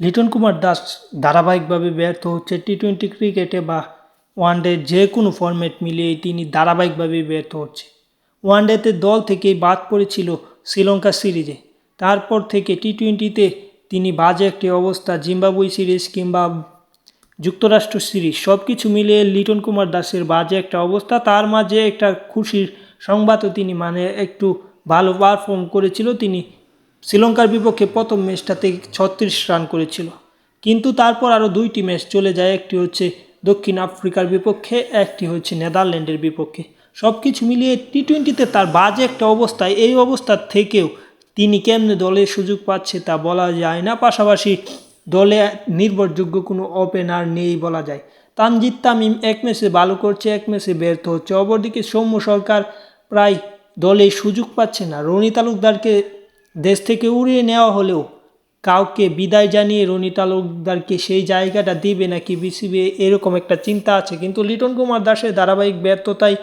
লিটন কুমার দাস ধারাবাহিকভাবে ব্যর্থ হচ্ছে টি-20 ক্রিকেটে বা ওয়ানডে যে কোনো ফরম্যাট মিলিয়ে তিনি ধারাবাহিকভাবে ব্যর্থ হচ্ছে। ওয়ানডেতে দল থেকেই বাদ পড়েছিল শ্রীলঙ্কা সিরিজে, তারপর থেকে টি-20তে তিনি বাজে একটি অবস্থা, জিম্বাবুয়ে সিরিজ কিংবা যুক্তরাষ্ট্র সিরিজ সব কিছু মিলিয়ে লিটন কুমার দাসের বাজে একটা অবস্থা। তার মাঝে একটা খুশির সংবাদও তিনি একটু ভালো পারফর্ম করেছিল। তিনি শ্রীলঙ্কার বিপক্ষে প্রথম ম্যাচটাতে 36 রান করেছিল, কিন্তু তারপর আরও দুইটি ম্যাচ চলে যায়, একটি হচ্ছে দক্ষিণ আফ্রিকার বিপক্ষে, একটি হচ্ছে নেদারল্যান্ডের বিপক্ষে। সব কিছু মিলিয়ে টি-20তে তার বাজে একটা অবস্থায়, এই অবস্থার থেকেও তিনি কেমনে দলের সুযোগ পাচ্ছে তা বলা যায় না। পাশাপাশি দলে নির্ভরযোগ্য কোনো ওপেনার নেই বলা যায়। তানজিদ তামিম এক ম্যাচে ভালো করছে, এক ম্যাচে ব্যর্থ হচ্ছে। অপরদিকে সৌম্য সরকার প্রায় দলে সুযোগ পাচ্ছে না। রনি তালুকদারকে দেশ থেকে উড়িয়ে নেওয়া হলেও কাউকে বিদায় জানিয়ে রনি তালুকদারকে সেই জায়গাটা দিবে নাকি বিসিবি, এরকম একটা চিন্তা আছে। কিন্তু লিটন কুমার দাসের ধারাবাহিক ব্যর্থতায়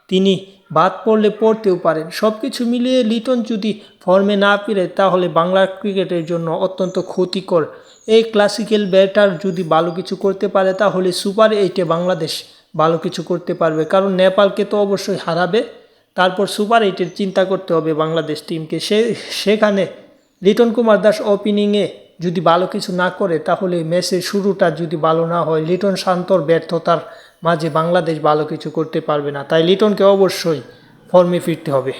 তিনি বাদ পড়লে পড়তেও পারেন। সব কিছু মিলিয়ে লিটন যদি ফর্মে না ফিরে তাহলে বাংলার ক্রিকেটের জন্য অত্যন্ত ক্ষতিকর। এই ক্লাসিক্যাল ব্যাটার যদি ভালো কিছু করতে পারে তাহলে সুপার 8-এ বাংলাদেশ ভালো কিছু করতে পারবে, কারণ নেপালকে তো অবশ্যই হারাবে। তারপর সুপার 8-এর চিন্তা করতে হবে বাংলাদেশ টিমকে। সেখানে লিটন কুমার দাস ওপেনিংয়ে যদি ভালো কিছু না করে তাহলে ম্যাচের শুরুটা যদি ভালো না হয়, লিটন শান্তর ব্যর্থতার মাঝে বাংলাদেশ ভালো কিছু করতে পারবে না। তাই লিটনকে অবশ্যই ফর্মে ফিরতে হবে।